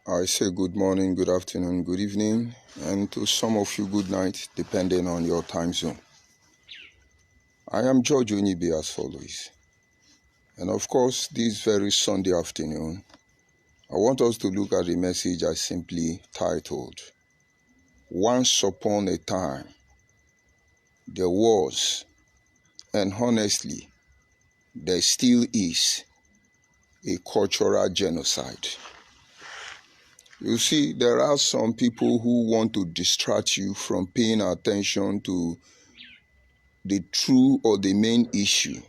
I say good morning, good afternoon, good evening, and to some of you, good night, depending on your time zone. I am George Onibe as follows. And of course, this very Sunday afternoon, I want us to look at the message I simply titled, Once Upon a Time, There Was, and honestly, there still is, a cultural genocide. You see, there are some people who want to distract you from paying attention to the true or the main issue.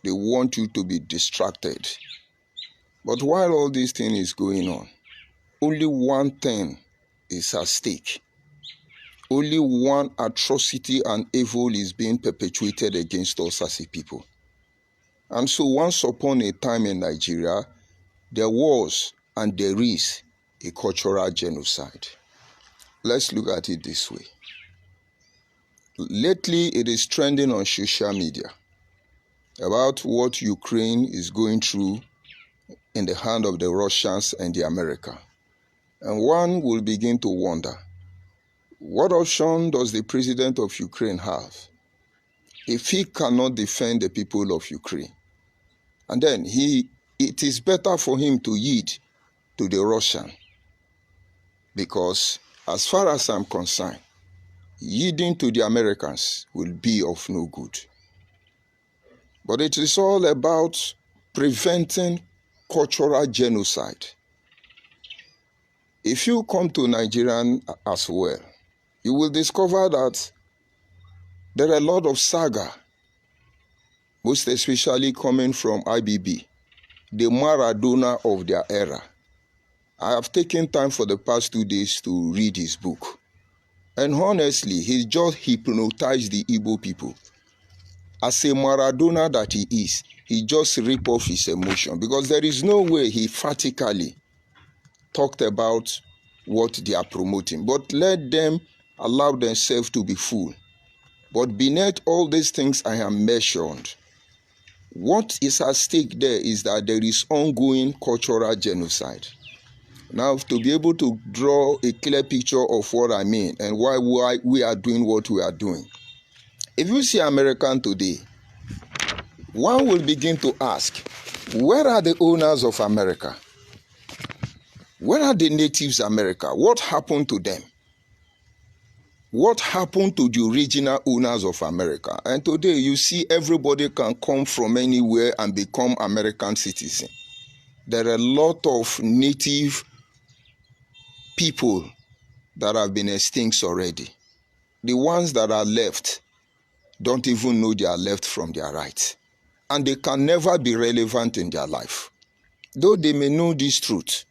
They want you to be distracted. But while all this thing is going on, only one thing is at stake. Only one atrocity and evil is being perpetuated against us as a people. And so once upon a time in Nigeria, there was and there is a cultural genocide. Let's look at it this way. Lately, it is trending on social media about what Ukraine is going through in the hand of the Russians and the America. And one will begin to wonder, what option does the president of Ukraine have if he cannot defend the people of Ukraine? And then it is better for him to yield to the Russian, because as far as I'm concerned, yielding to the Americans will be of no good. But it is all about preventing cultural genocide. If you come to Nigerian as well, you will discover that there are a lot of saga, most especially coming from IBB, the Maradona of their era. I have taken time for the past 2 days to read his book. And honestly, he's just hypnotized the Igbo people. As a Maradona that he is, he just ripped off his emotion, because there is no way he emphatically talked about what they are promoting. But let them allow themselves to be fooled. But beneath all these things I have mentioned, what is at stake there is that there is ongoing cultural genocide. Now, to be able to draw a clear picture of what I mean and why we are doing what we are doing. If you see American today, one will begin to ask, where are the owners of America? Where are the natives America? What happened to them? What happened to the original owners of America? And today you see everybody can come from anywhere and become American citizen. There are a lot of native people that have been extinct already. The ones that are left don't even know they are left from their right. And they can never be relevant in their life. Though they may know this truth,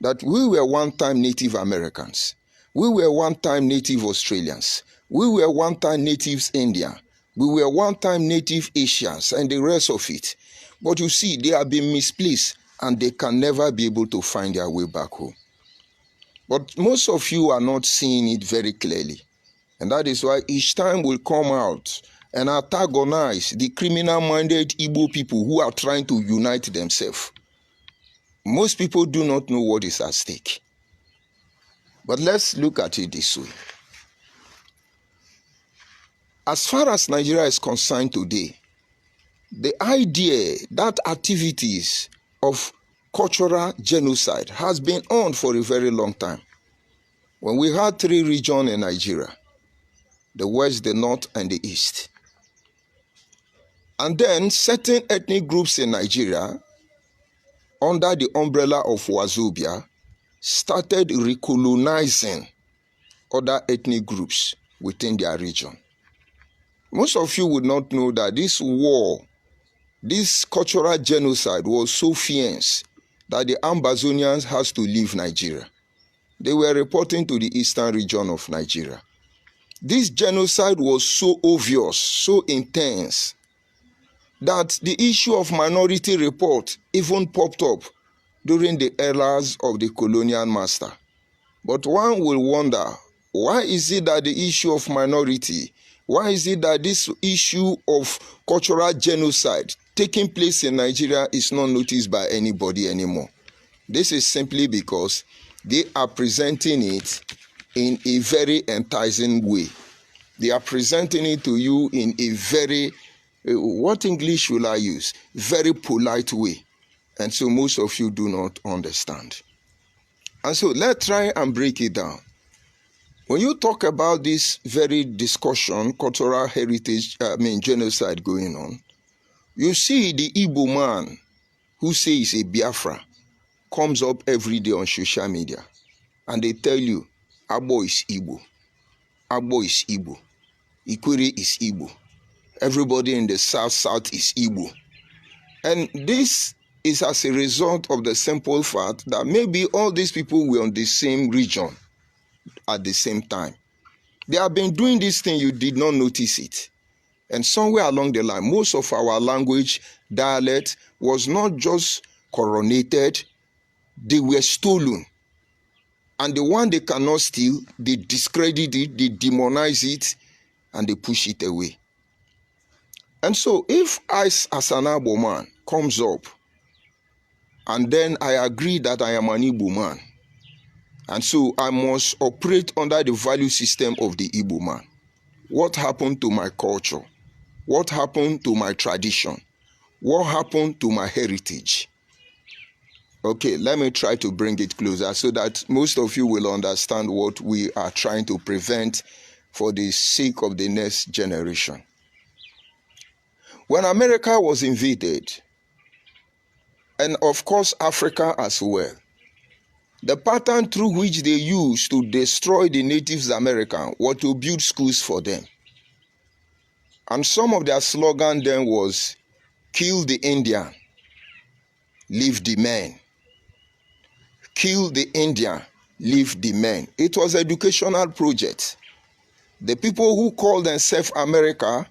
that we were one time Native Americans. We were one time Native Australians. We were one time Natives Indian. We were one time Native Asians and the rest of it. But you see, they have been misplaced and they can never be able to find their way back home. But most of you are not seeing it very clearly. And that is why each time will come out and antagonize the criminal-minded Igbo people who are trying to unite themselves. Most people do not know what is at stake. But let's look at it this way. As far as Nigeria is concerned today, the idea that activities of cultural genocide has been on for a very long time. When we had 3 regions in Nigeria, the West, the North, and the East. And then certain ethnic groups in Nigeria, under the umbrella of Wazobia, started recolonizing other ethnic groups within their region. Most of you would not know that this war, this cultural genocide was so fierce that the Ambazonians has to leave Nigeria. They were reporting to the eastern region of Nigeria. This genocide was so obvious, so intense, that the issue of minority report even popped up during the eras of the colonial master. But one will wonder, why is it that the issue of minority, why is it that this issue of cultural genocide taking place in Nigeria is not noticed by anybody anymore? This is simply because they are presenting it in a very enticing way. They are presenting it to you in a very, what English will I use? Very polite way. And so most of you do not understand. And so let's try and break it down. When you talk about this very discussion, cultural heritage, genocide going on, you see the Igbo man who says a Biafra comes up every day on social media and they tell you, Agbo is Igbo, Agbo is Igbo, Ikwere is Igbo, everybody in the south is Igbo. And this is as a result of the simple fact that maybe all these people were on the same region at the same time. They have been doing this thing, you did not notice it. And somewhere along the line, most of our language, dialect, was not just coronated, they were stolen. And the one they cannot steal, they discredit it, they demonize it, and they push it away. And so if I, as an Igbo man, comes up, and then I agree that I am an Igbo man, and so I must operate under the value system of the Igbo man. What happened to my culture? What happened to my tradition? What happened to my heritage? Okay, let me try to bring it closer so that most of you will understand what we are trying to prevent for the sake of the next generation. When America was invaded, and of course Africa as well, the pattern through which they used to destroy the natives American was to build schools for them. And some of their slogan then was, kill the Indian, leave the men. Kill the Indian, leave the men. It was an educational project. The people who called themselves America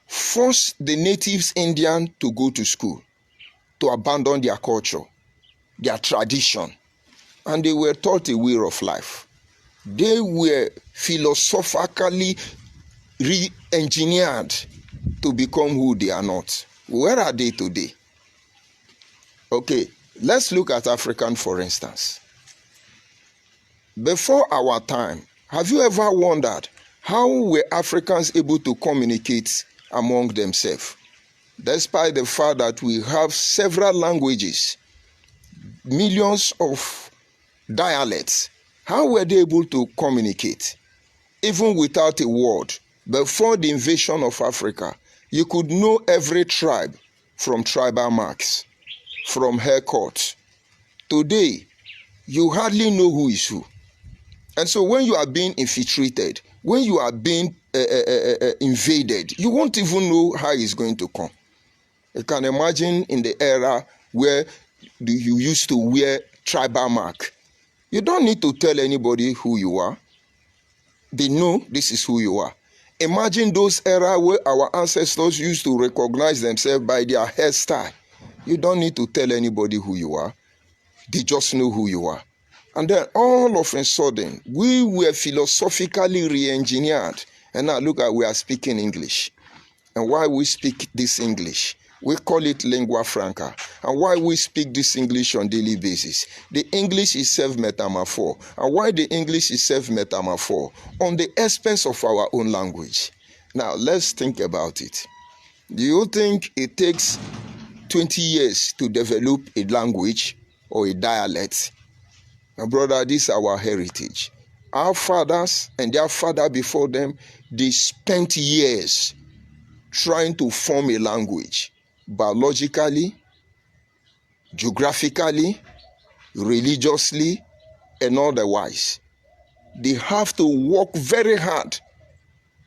forced the natives Indian to go to school, to abandon their culture, their tradition, and they were taught a way of life. They were philosophically re-engineered to become who they are not. Where are they today? Okay, let's look at African, for instance. Before our time, have you ever wondered how were Africans able to communicate among themselves? Despite the fact that we have several languages, millions of dialects, how were they able to communicate? Even without a word, before the invasion of Africa, you could know every tribe from tribal marks, from haircuts. Today, you hardly know who is who. And so when you are being infiltrated, when you are being invaded, you won't even know how it's going to come. You can imagine in the era where you used to wear tribal mark. You don't need to tell anybody who you are. They know this is who you are. Imagine those era where our ancestors used to recognize themselves by their hairstyle. You don't need to tell anybody who you are. They just know who you are. And then all of a sudden, we were philosophically re-engineered. And now look at, we are speaking English. And why we speak this English? We call it lingua franca. And why we speak this English on daily basis? The English is self-metamorpho. And why the English is self-metamorpho? On the expense of our own language. Now, let's think about it. Do you think it takes 20 years to develop a language or a dialect? My brother, this is our heritage. Our fathers and their father before them, they spent years trying to form a language. Biologically, geographically, religiously, and otherwise. They have to work very hard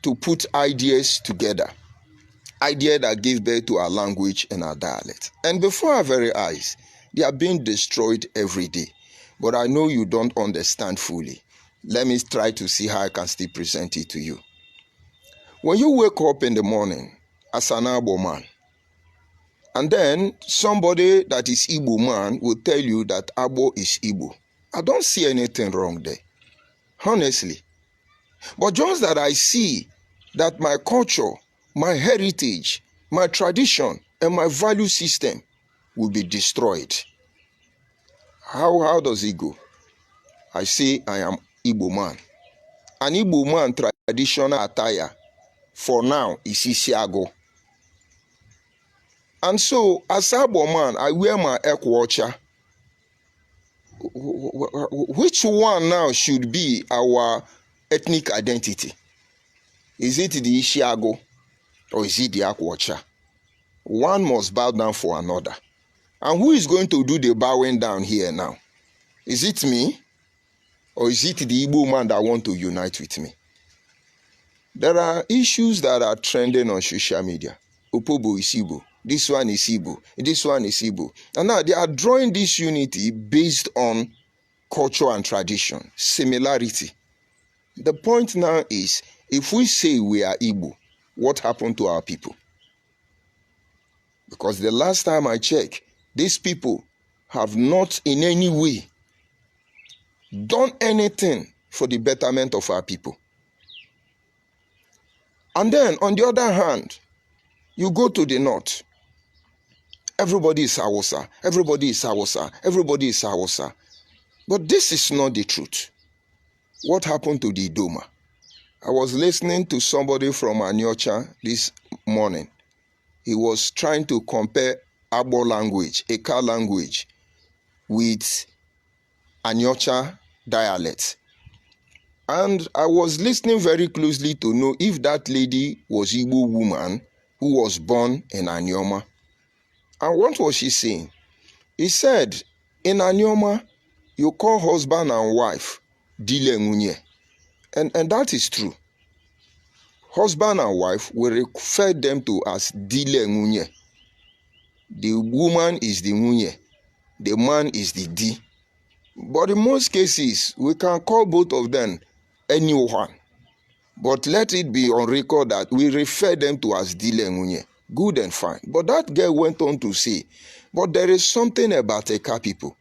to put ideas together. Ideas that give birth to our language and our dialect. And before our very eyes, they are being destroyed every day. But I know you don't understand fully. Let me try to see how I can still present it to you. When you wake up in the morning as an Igbo man, and then somebody that is Igbo man will tell you that Igbo is Igbo. I don't see anything wrong there, honestly. But just that I see that my culture, my heritage, my tradition, and my value system will be destroyed. How does it go? I say I am Igbo man. An Igbo man traditional attire for now is Isiago. And so as Igbo man, I wear my ekwocha. Which one now should be our ethnic identity? Is it the Isiago or is it the Akwacha? One must bow down for another. And who is going to do the bowing down here now? Is it me? Or is it the Igbo man that want to unite with me? There are issues that are trending on social media. Opobo is Igbo. This one is Igbo. This one is Igbo. And now they are drawing this unity based on culture and tradition, similarity. The point now is, if we say we are Igbo, what happened to our people? Because the last time I checked, these people have not in any way done anything for the betterment of our people. And then, on the other hand, you go to the north. Everybody is Hausa. Everybody is Hausa. Everybody is Hausa. But this is not the truth. What happened to the Idoma? I was listening to somebody from Anyocha this morning. He was trying to compare Agbo language, Eka language, with Anyocha dialect. And I was listening very closely to know if that lady was Igbo woman who was born in Anyoma. And what was she saying? He said, in Anyoma, you call husband and wife Dile Ngunye. And that is true. Husband and wife will refer them to as Dile Ngunye. The woman is the Ngunye. The man is the D. But in most cases, we can call both of them anyone. But let it be on record that we refer them to as Dile Ngunye. Good and fine. But that girl went on to say, but there is something about Eka people.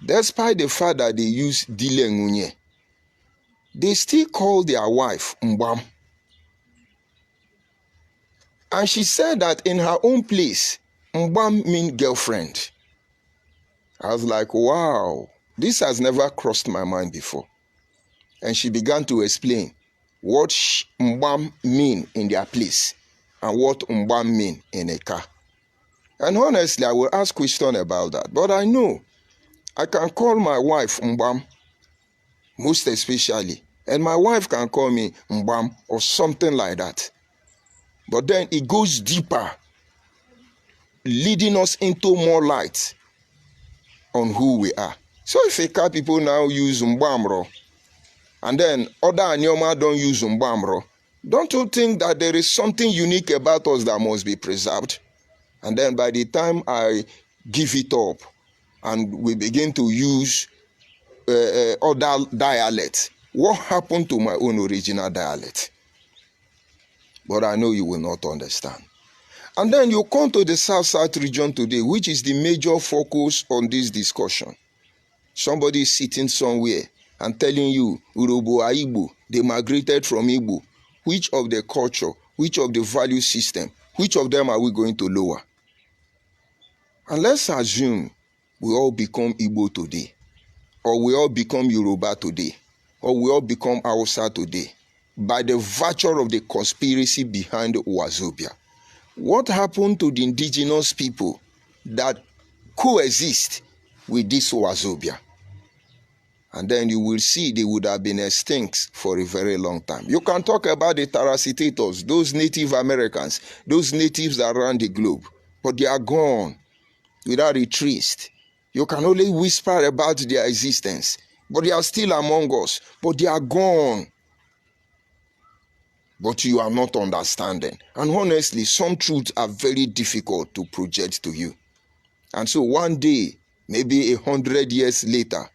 Despite the fact that they use Dile Ngunye, they still call their wife Mbam. And she said that in her own place, Mbam means girlfriend. I was like, wow, this has never crossed my mind before. And she began to explain what Mbam mean in their place and what Mbam mean in Eka. And honestly, I will ask question about that. But I know I can call my wife Mbam, most especially. And my wife can call me Mbam or something like that. But then it goes deeper, leading us into more light on who we are. So if Eka people now use Mbamro, and then other Anyoma don't use Mbamro, don't you think that there is something unique about us that must be preserved? And then by the time I give it up and we begin to use other dialects, what happened to my own original dialect? But I know you will not understand. And then you come to the South region today, which is the major focus on this discussion. Somebody is sitting somewhere and telling you, Urobo are Igbo, they migrated from Igbo. Which of the culture, which of the value system, which of them are we going to lower? And let's assume we all become Igbo today, or we all become Yoruba today, or we all become Hausa today, by the virtue of the conspiracy behind Wazobia. What happened to the indigenous people that coexist with this Wazobia? And then you will see they would have been extinct for a very long time. You can talk about the Tarasitators, those Native Americans, those natives around the globe, but they are gone without a trace. You can only whisper about their existence, but they are still among us, but they are gone. But you are not understanding. And honestly, some truths are very difficult to project to you. And so one day, maybe 100 years later,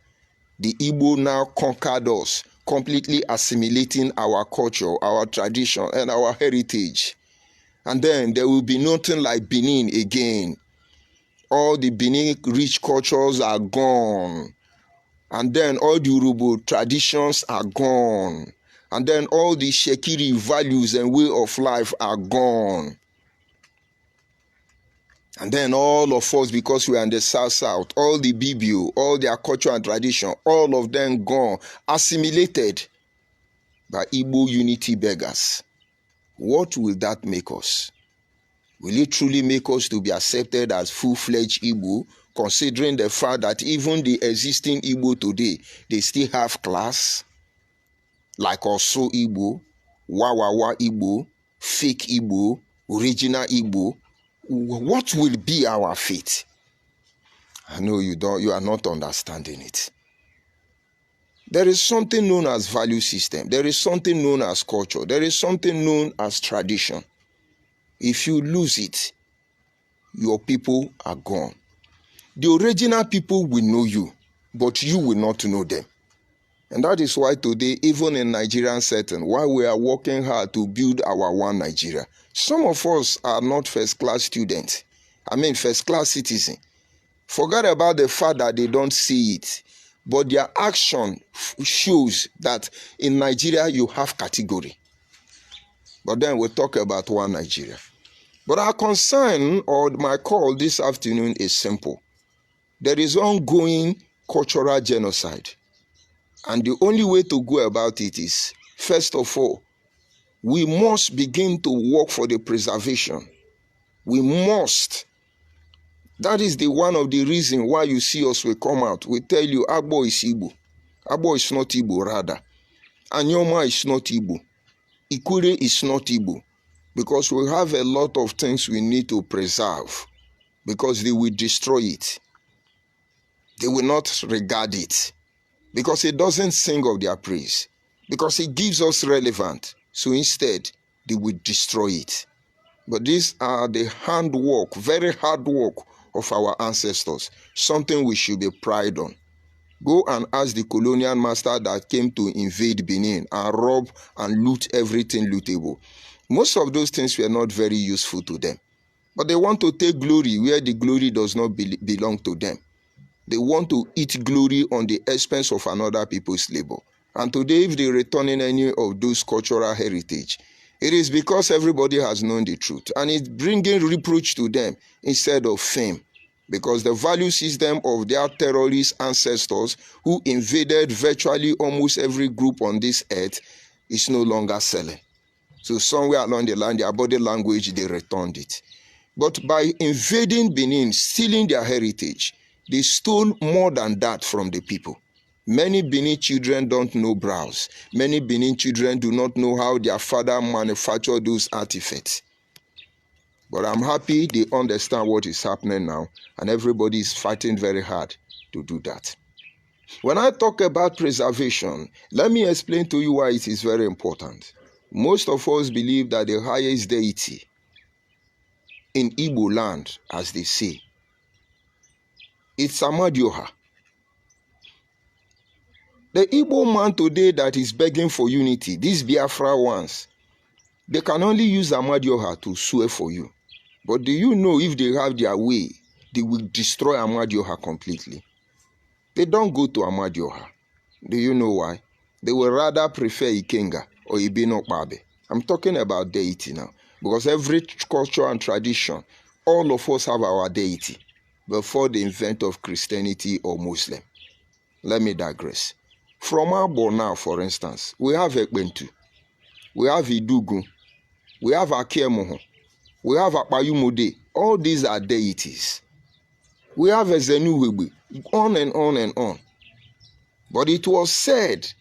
the Igbo now conquered us, completely assimilating our culture, our tradition, and our heritage. And then there will be nothing like Benin again. All the Benin rich cultures are gone. And then all the Yoruba traditions are gone. And then all the Shekiri values and way of life are gone. And then all of us, because we are in the South, all the BBO, all their culture and tradition, all of them gone, assimilated by Igbo unity beggars. What will that make us? Will it truly make us to be accepted as full-fledged Igbo, considering the fact that even the existing Igbo today, they still have class? Like Osu Igbo, Wawawa Igbo, fake Igbo, original Igbo. What will be our fate? I know you are not understanding it. There is something known as value system. There is something known as culture. There is something known as tradition. If you lose it, your people are gone. The original people will know you, but you will not know them. And that is why today, even in Nigerian setting, while we are working hard to build our one Nigeria, some of us are not first-class students. First-class citizens. Forget about the fact that they don't see it. But their action shows that in Nigeria you have category. But then we'll talk about one Nigeria. But our concern or my call this afternoon is simple. There is ongoing cultural genocide. And the only way to go about it is, first of all, we must begin to work for the preservation. We must. That is the one of the reasons why you see us will come out. We tell you, Agbo is Igbo. Agbo is not Igbo, rather. Anyoma is not Igbo. Ikure is not Igbo. Because we have a lot of things we need to preserve. Because they will destroy it. They will not regard it. Because it doesn't sing of their praise. Because it gives us relevant. So instead, they will destroy it. But these are the handwork, very hard work of our ancestors, something we should be proud on. Go and ask the colonial master that came to invade Benin and rob and loot everything lootable. Most of those things were not very useful to them. But they want to take glory where the glory does not belong to them. They want to eat glory on the expense of another people's labor. And today, if they return in any of those cultural heritage, it is because everybody has known the truth. And it's bringing reproach to them instead of fame. Because the value system of their terrorist ancestors who invaded virtually almost every group on this earth is no longer selling. So somewhere along the line, their body language, they returned it. But by invading Benin, stealing their heritage, they stole more than that from the people. Many Benin children don't know browse. Many Benin children do not know how their father manufactured those artifacts. But I'm happy they understand what is happening now, and everybody is fighting very hard to do that. When I talk about preservation, let me explain to you why it is very important. Most of us believe that the highest deity in Igbo land, as they say, it's Amadioha. The Igbo man today that is begging for unity, these Biafra ones, they can only use Amadioha to swear for you. But do you know if they have their way, they will destroy Amadioha completely? They don't go to Amadioha. Do you know why? They will rather prefer Ikenga or Ibinokpabe. I'm talking about deity now. Because every culture and tradition, all of us have our deity before the invent of Christianity or Muslim. Let me digress. From Abo now, for instance, we have Ekbentu, we have Idugu, we have Akiemoho, we have Akpayumode. All these are deities. We have Ezenuwegbe, on and on and on. But it was said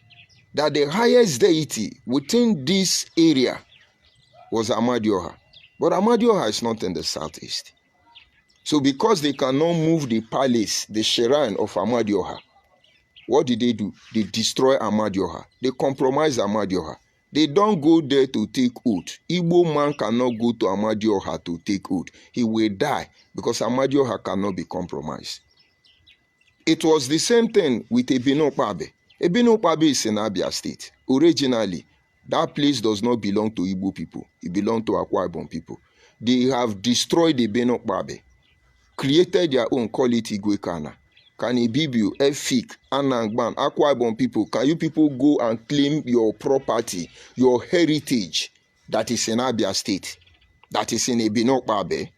that the highest deity within this area was Amadioha. But Amadioha is not in the southeast. So because they cannot move the palace, the shrine of Amadioha, what did they do? They destroy Amadioha. They compromise Amadioha. They don't go there to take oath. Igbo man cannot go to Amadioha to take oath. He will die because Amadioha cannot be compromised. It was the same thing with Ebinokpabe. Ebinokpabe is in Abia State. Originally, that place does not belong to Igbo people. It belongs to Akwa Ibom people. They have destroyed Ebinokpabe, created their own, call it Igwekana. Kanibibio, Efik, Anangban, Akwa Ibom people, can you people go and claim your property, your heritage that is in Abia State, that is in Ebinokpabe?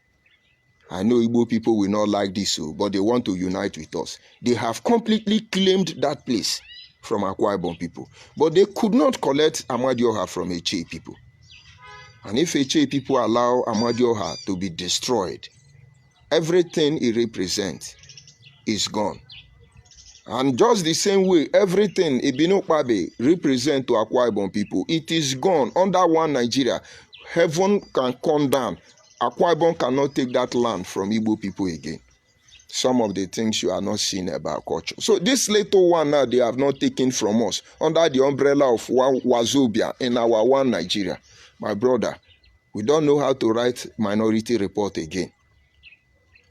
I know Igbo people will not like this, but they want to unite with us. They have completely claimed that place from Akwa Ibom people. But they could not collect Amadioha from Eche people. And if Eche people allow Amadioha to be destroyed, everything it represents is gone. And just the same way, everything Ibino Kpabe represents to Akwa Ibom people, it is gone. Under one Nigeria, heaven can come down. Akwa Ibom cannot take that land from Igbo people again. Some of the things you are not seeing about culture. So this little one now, they have not taken from us under the umbrella of Wazobia in our one Nigeria. My brother, we don't know how to write minority report again.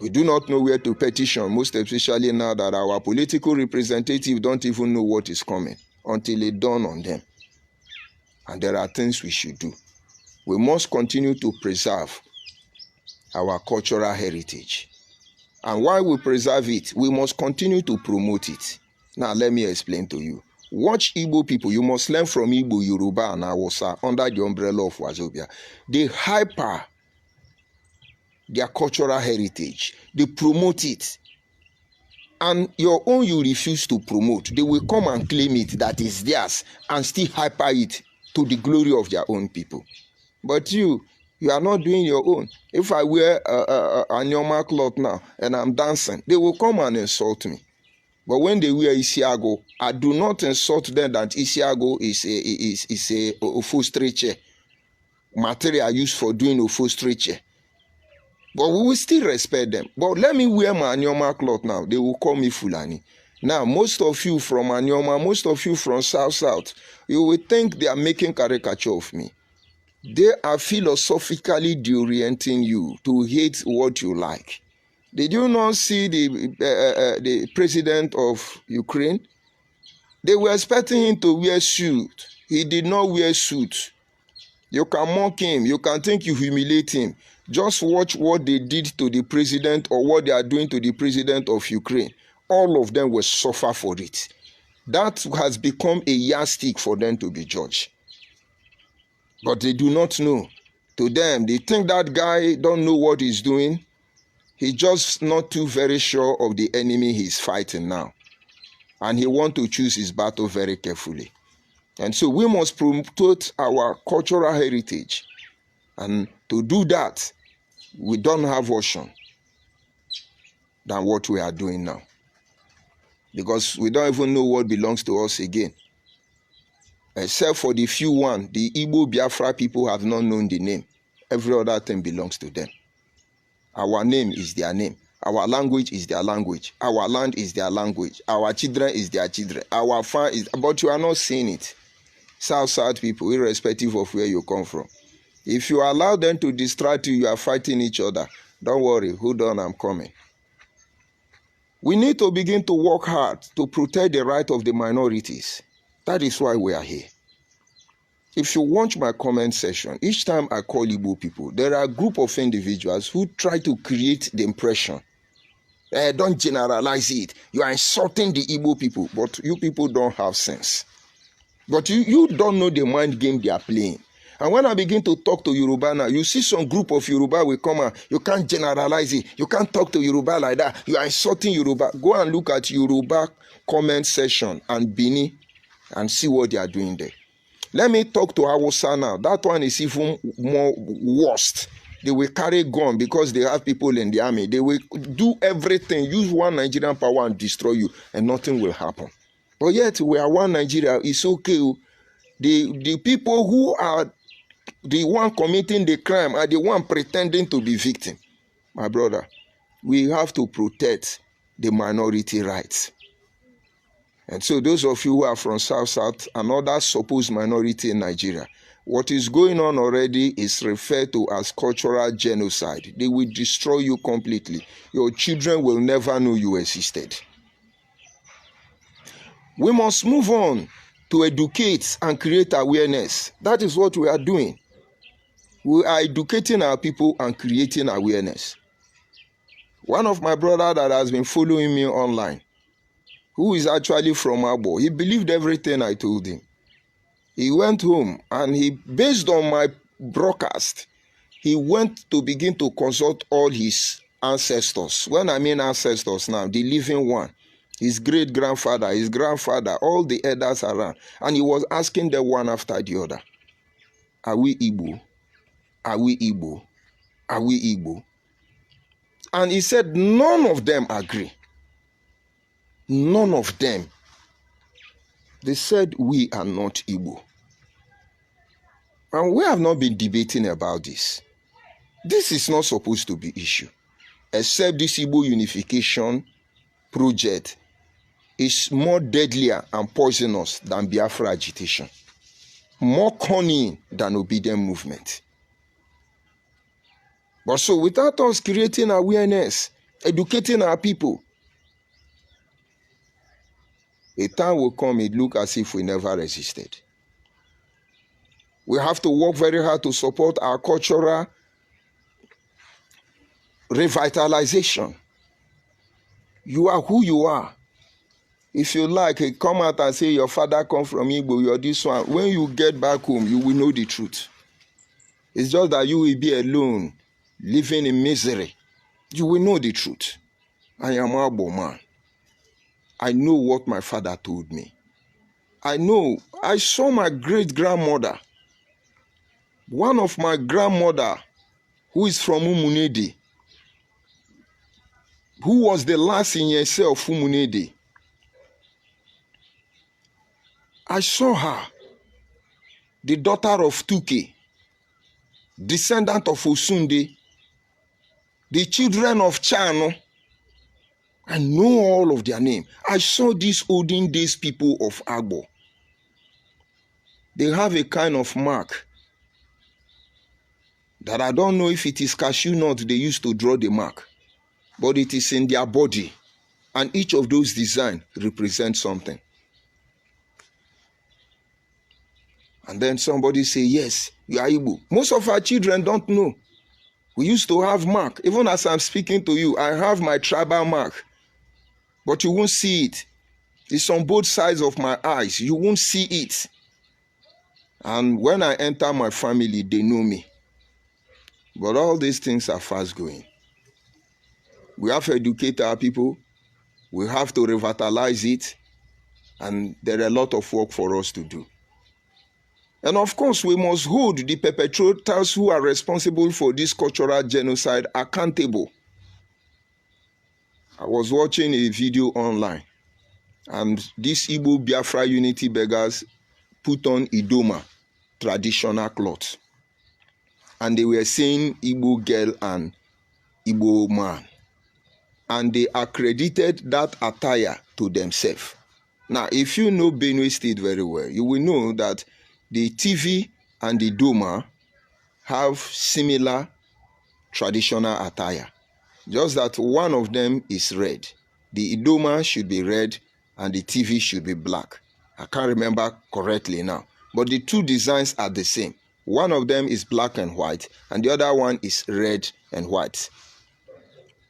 We do not know where to petition, most especially now that our political representatives don't even know what is coming until it dawns on them. And there are things we should do. We must continue to preserve our cultural heritage. And while we preserve it, we must continue to promote it. Now, let me explain to you. Watch Igbo people. You must learn from Igbo, Yoruba, and Hausa under the umbrella of Wazobia. They hyper their cultural heritage. They promote it. And your own you refuse to promote. They will come and claim it that is theirs and still hyper it to the glory of their own people. But you are not doing your own. If I wear a normal cloth now and I'm dancing, they will come and insult me. But when they wear Isiago, I do not insult them that Isiago is a upholstery material used for doing upholstery. But we will still respect them. But let me wear my Anyoma cloth now. They will call me Fulani. Now, most of you from Anyoma, most of you from South, you will think they are making caricature of me. They are philosophically deorienting you to hate what you like. Did you not see the president of Ukraine? They were expecting him to wear suit. He did not wear suit. You can mock him. You can think you humiliate him. Just watch what they did to the president or what they are doing to the president of Ukraine. All of them will suffer for it. That has become a yardstick for them to be judged. But they do not know. To them, they think that guy don't know what he's doing. He's just not too very sure of the enemy he's fighting now. And he wants to choose his battle very carefully. And so we must promote our cultural heritage. And to do that, we don't have option than what we are doing now. Because we don't even know what belongs to us again. Except for the few one, the Igbo Biafra people have not known the name. Every other thing belongs to them. Our name is their name. Our language is their language. Our land is their language. Our children is their children. Our farm is... But you are not seeing it. South people, irrespective of where you come from. If you allow them to distract you, you are fighting each other. Don't worry, hold on, I'm coming. We need to begin to work hard to protect the right of the minorities. That is why we are here. If you watch my comment section, each time I call Igbo people, there are a group of individuals who try to create the impression. Don't generalize it. You are insulting the Igbo people, but you people don't have sense. But you don't know the mind game they are playing. And when I begin to talk to Yoruba now, you see some group of Yoruba will come and you can't generalize it. You can't talk to Yoruba like that. You are insulting Yoruba. Go and look at Yoruba comment section and Bini and see what they are doing there. Let me talk to Hausa now. That one is even more worst. They will carry gun because they have people in the army. They will do everything, use one Nigerian power and destroy you, and nothing will happen. But yet, we are one Nigeria. It's okay. The people who are the one committing the crime are the one pretending to be victim. My brother, we have to protect the minority rights. And so those of you who are from South and other supposed minority in Nigeria, what is going on already is referred to as cultural genocide. They will destroy you completely. Your children will never know you existed. We must move on to educate and create awareness. That is what we are doing. We are educating our people and creating awareness. One of my brothers that has been following me online, who is actually from Abo, he believed everything I told him. He went home and based on my broadcast, he went to begin to consult all his ancestors. When I mean ancestors now, the living one, his great-grandfather, his grandfather, all the elders around. And he was asking them one after the other, are we Igbo? Are we Igbo? Are we Igbo? And he said none of them agree. None of them. They said we are not Igbo. And we have not been debating about this. This is not supposed to be issue. Except this Igbo unification project is more deadlier and poisonous than Biafra agitation. More cunning than obedient movement. But so without us creating awareness, educating our people, a time will come it look as if we never resisted. We have to work very hard to support our cultural revitalization. You are who you are. If you like, come out and say your father come from Igbo, you're this one. When you get back home, you will know the truth. It's just that you will be alone, living in misery. You will know the truth. I am Agbo man. I know what my father told me. I know. I saw my great-grandmother. One of my grandmother, who is from Umunede, who was the last in Yese of Umunede. I saw her, the daughter of Tuke, descendant of Osunde, the children of Chano. I know all of their name. I saw these olden days people of Agbo. They have a kind of mark that I don't know if it is cashew nut they used to draw the mark, but it is in their body. And each of those designs represents something. And then somebody say, yes, you are Igbo. Most of our children don't know. We used to have mark. Even as I'm speaking to you, I have my tribal mark. But you won't see it. It's on both sides of my eyes. You won't see it. And when I enter my family, they know me. But all these things are fast going. We have to educate our people. We have to revitalize it. And there are a lot of work for us to do. And of course, we must hold the perpetrators who are responsible for this cultural genocide accountable. I was watching a video online, and these Igbo Biafra unity beggars put on Idoma, traditional clothes. And they were saying Igbo girl and Igbo man. And they accredited that attire to themselves. Now, if you know Benue State very well, you will know that the TV and the Doma have similar traditional attire. Just that one of them is red. The Idoma should be red and the TV should be black. I can't remember correctly now. But the two designs are the same. One of them is black and white and the other one is red and white.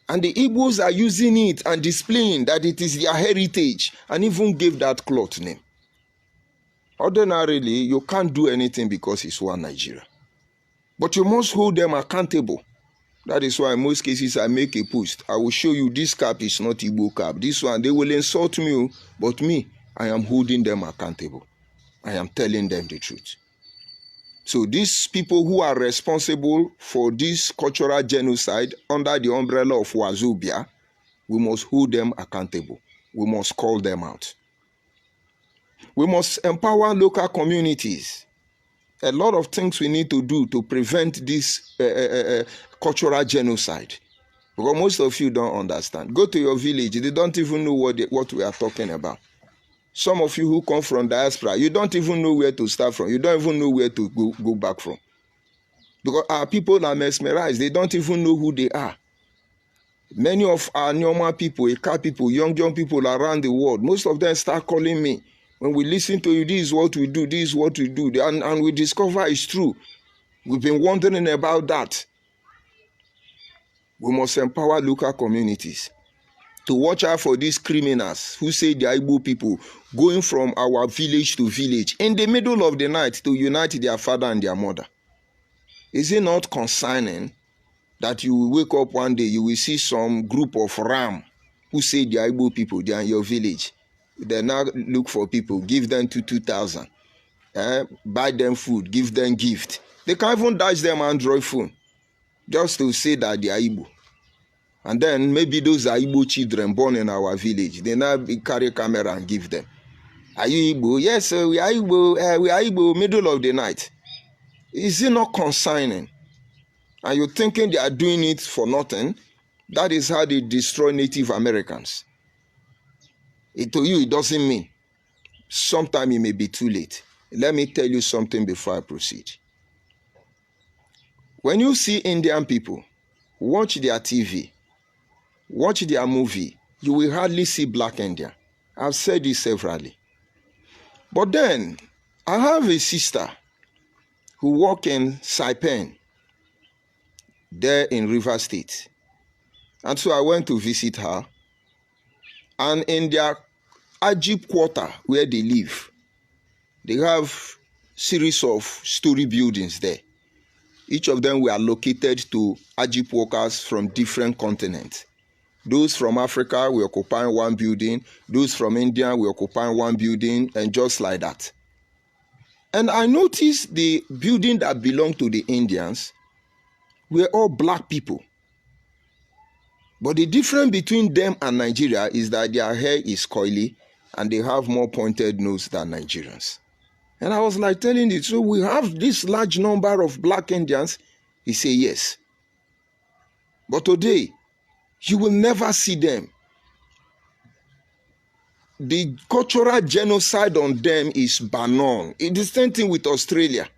And the Igbos are using it and displaying that it is their heritage and even gave that cloth name. Ordinarily, you can't do anything because it's one Nigeria. But you must hold them accountable. That is why in most cases I make a post. I will show you this cap is not Igbo cap. This one, they will insult me. But me, I am holding them accountable. I am telling them the truth. So these people who are responsible for this cultural genocide under the umbrella of Wazobia, we must hold them accountable. We must call them out. We must empower local communities. A lot of things we need to do to prevent this cultural genocide. Because most of you don't understand. Go to your village. They don't even know what we are talking about. Some of you who come from diaspora, you don't even know where to start from. You don't even know where to go back from. Because our people are mesmerized. They don't even know who they are. Many of our normal people, Eka people, young people around the world, most of them start calling me. When we listen to you, this is what we do, this is what we do. And we discover it's true. We've been wondering about that. We must empower local communities to watch out for these criminals who say they are Igbo people going from our village to village in the middle of the night to unite their father and their mother. Is it not concerning that you will wake up one day, you will see some group of Ram who say they are Igbo people, they are in your village. They now look for people, give them 2,000, buy them food, give them gift. They can even dash them Android phone just to say that they are Igbo. And then maybe those are Igbo children born in our village. They now carry camera and give them. Are you Igbo? Yes, we are Igbo. We are Igbo, middle of the night. Is it not consigning? And you're thinking they are doing it for nothing? That is how they destroy Native Americans. To you, it doesn't mean. Sometime it may be too late. Let me tell you something before I proceed. When you see Indian people watch their TV, watch their movie, you will hardly see black Indian. I've said this severally. But then, I have a sister who works in Saipan, there in River State. And so I went to visit her. And in their Ajib quarter where they live, they have series of story buildings there. Each of them were located to Ajib workers from different continents. Those from Africa were occupying one building. Those from India were occupying one building, and just like that. And I noticed the building that belonged to the Indians were all black people. But the difference between them and Nigeria is that their hair is coily and they have more pointed nose than Nigerians. And I was like telling it, so we have this large number of black Indians? He said, yes. But today, you will never see them. The cultural genocide on them is Banon. It's the same thing with Australia.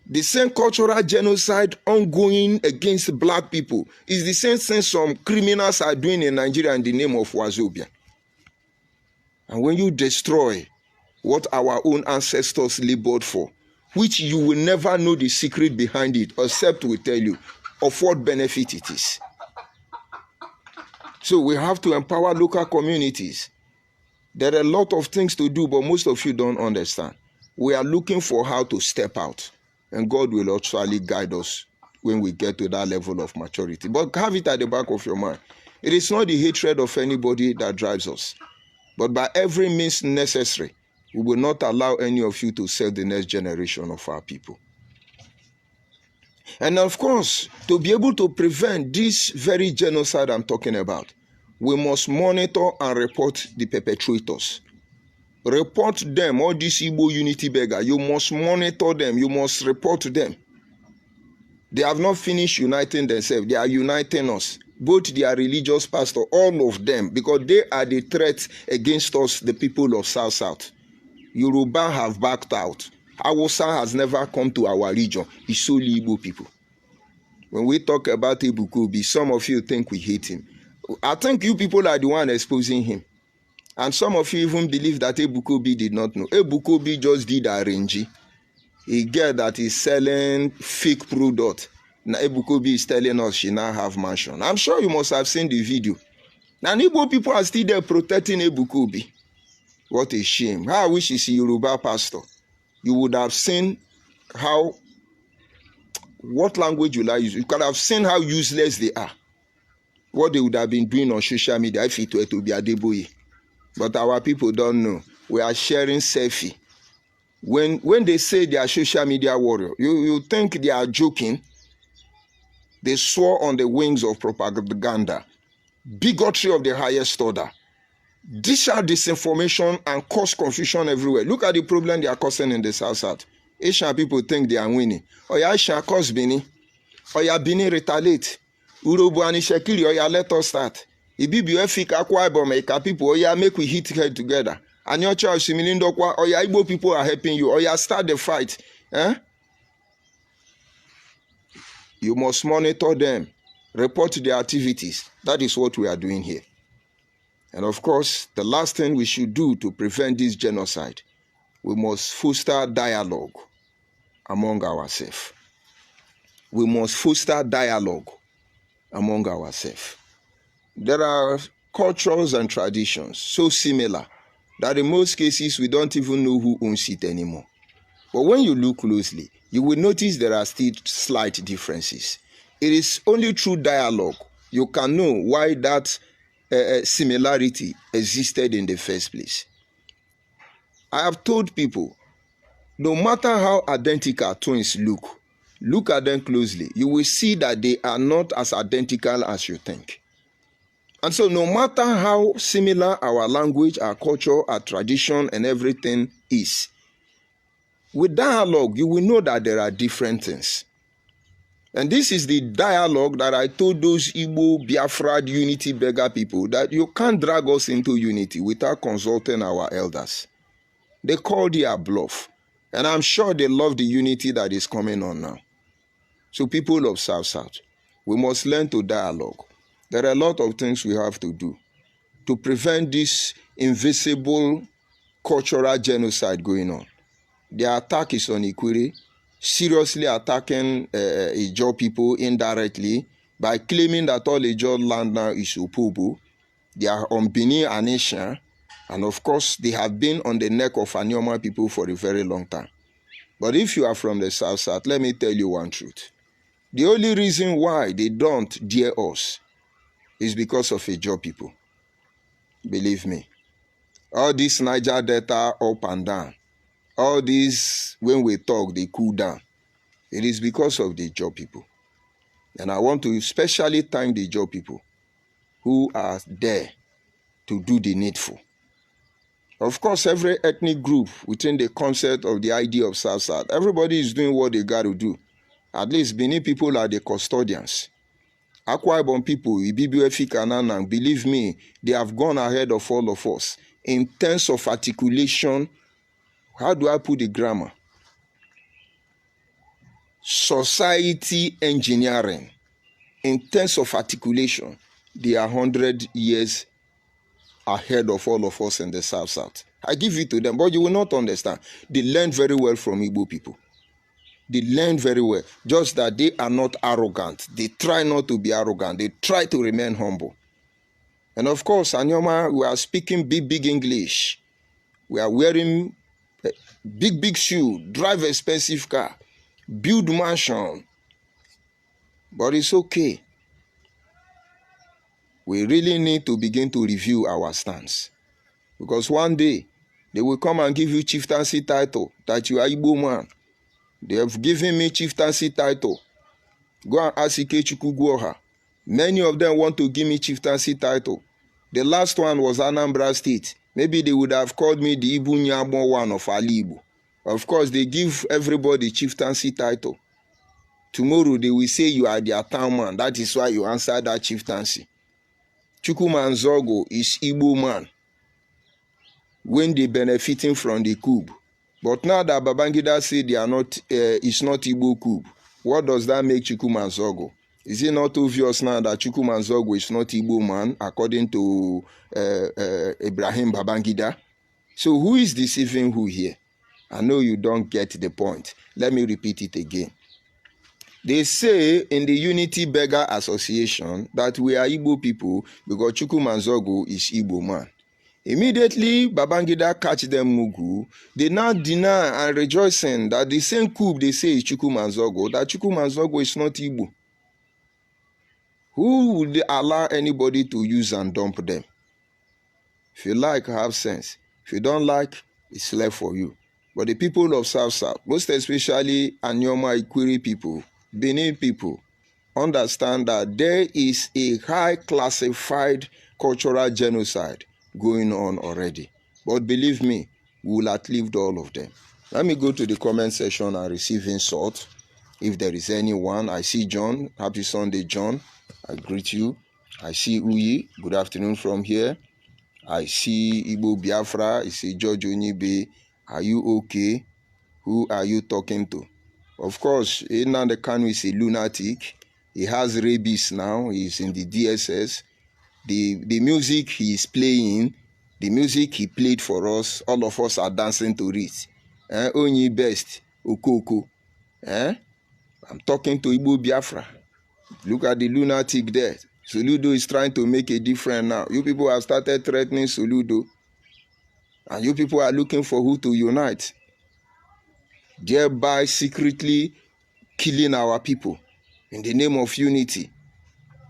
The same cultural genocide ongoing against black people is the same thing some criminals are doing in Nigeria in the name of Wazobia. And when you destroy what our own ancestors labored for, which you will never know the secret behind it, except we tell you of what benefit it is. So we have to empower local communities. There are a lot of things to do, but most of you don't understand. We are looking for how to step out. And God will actually guide us when we get to that level of maturity. But have it at the back of your mind. It is not the hatred of anybody that drives us. But by every means necessary, we will not allow any of you to sell the next generation of our people. And of course, to be able to prevent this very genocide I'm talking about, we must monitor and report the perpetrators. Report them, all these Igbo unity beggar. You must monitor them. You must report to them. They have not finished uniting themselves. They are uniting us. Both their religious pastor, all of them, because they are the threat against us, the people of South. Yoruba have backed out. Hausa has never come to our region. It's solely Igbo people. When we talk about Ebukobi, some of you think we hate him. I think you people are the one exposing him. And some of you even believe that Ebukobi did not know. Ebukobi just did arrange. A girl that is selling fake product. Now Ebukobi is telling us she now have mansion. I'm sure you must have seen the video. And Igbo people are still there protecting Ebukobi. What a shame. How I wish it's a Yoruba pastor. You would have seen how, what language will I use? You could have seen how useless they are. What they would have been doing on social media if it were to be Adeboye. But our people don't know. We are sharing selfie. When they say they are social media warrior, you think they are joking. They soar on the wings of propaganda. Bigotry of the highest order. Dish out disinformation and cause confusion everywhere. Look at the problem they are causing in the South. Asian people think they are winning. Oya Asian cause Bini. Oya Bini retaliate. Urobu and Shekiri, oya let us start. Ibibi efik akwa Ibom people, oya make we hit head together. And your child Similindokwa, oya Igbo people are helping you. Oya start the fight. You must monitor them. Report their activities. That is what we are doing here. And of course, the last thing we should do to prevent this genocide, we must foster dialogue among ourselves. We must foster dialogue among ourselves. There are cultures and traditions so similar that in most cases we don't even know who owns it anymore. But when you look closely, you will notice there are still slight differences. It is only through dialogue you can know why that similarity existed in the first place. I have told people, no matter how identical twins look at them closely, you will see that they are not as identical as you think. And so no matter how similar our language, our culture, our tradition, and everything is, with dialogue, you will know that there are different things. And this is the dialogue that I told those Igbo, Biafra, unity beggar people, that you can't drag us into unity without consulting our elders. They called their bluff. And I'm sure they love the unity that is coming on now. So people of South, we must learn to dialogue. There are a lot of things we have to do to prevent this invisible cultural genocide going on. The attack is on Ikwere, seriously attacking Ijaw people indirectly by claiming that all Ijaw land now is Opobo. They are on Benin and Isha, and of course they have been on the neck of Anioma people for a very long time. But if you are from the South, let me tell you one truth. The only reason why they don't dare us is because of Ijaw people. Believe me. All this Niger Delta up and down, all these, when we talk, they cool down. It is because of the Ijaw people. And I want to especially thank the Ijaw people who are there to do the needful. Of course, every ethnic group within the concept of the idea of South, everybody is doing what they got to do. At least Benin people are the custodians. Akwa Ibom people, Ibibio Efik and Anang, believe me, they have gone ahead of all of us in terms of articulation. How do I put the grammar? Society engineering. In terms of articulation, they are 100 years ahead of all of us in the South. I give it to them, but you will not understand. They learn very well from Igbo people. They learn very well. Just that they are not arrogant. They try not to be arrogant. They try to remain humble. And of course, Anioma, we are speaking big English. We are wearing big shoe, drive expensive car, build mansion. But it's okay. We really need to begin to review our stance. Because one day, they will come and give you chieftaincy title, that you are Igbo man. They have given me chieftaincy title. Go and ask Ikechukwu Gwoha. Many of them want to give me chieftaincy title. The last one was Anambra State. Maybe they would have called me the Ibu Nyabo one of Ali Igbo. Of course, they give everybody chieftaincy title. Tomorrow, they will say you are their town man. That is why you answer that chieftaincy. Chukwumanzogo is Igbo man when they benefiting from the coup. But now that Babangida said they are not, it's not Igbo coup, what does that make Chukwumanzogo? Is it not obvious now that Chukwumanzogo is not Igbo man according to Ibrahim Babangida? So who is deceiving who here? I know you don't get the point. Let me repeat it again. They say in the Unity Beggar Association that we are Igbo people because Chukwumanzogo is Igbo man. Immediately, Babangida catch them mugu. They now deny and rejoicing that the same coup they say is Chukwumanzogo, that Chukwumanzogo is not Igbo. Who would allow anybody to use and dump them? If you like, have sense. If you don't like, it's left for you. But the people of South, most especially Anioma Ikwere people, Benin people, understand that there is a high classified cultural genocide going on already. But believe me, we will outlive all of them. Let me go to the comment section and receive insult. If there is anyone, I see John. Happy Sunday, John. I greet you. I see Uyi. Good afternoon from here. I see Igbo Biafra. I see George Onibe. Are you okay? Who are you talking to? Of course, Nnamdi Kanu is a lunatic. He has rabies now. He's in the DSS. The music he is playing, the music he played for us, all of us are dancing to it. Onyi best, Okoko. I'm talking to Igbo Biafra. Look at the lunatic there. Soludo is trying to make a difference now. You people have started threatening Soludo. And you people are looking for who to unite. Thereby secretly killing our people. in the name of unity.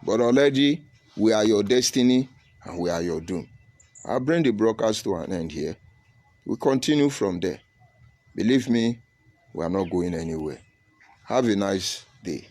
But already, we are your destiny and we are your doom. I'll bring the broadcast to an end here. We continue from there. Believe me, we are not going anywhere. Have a nice day.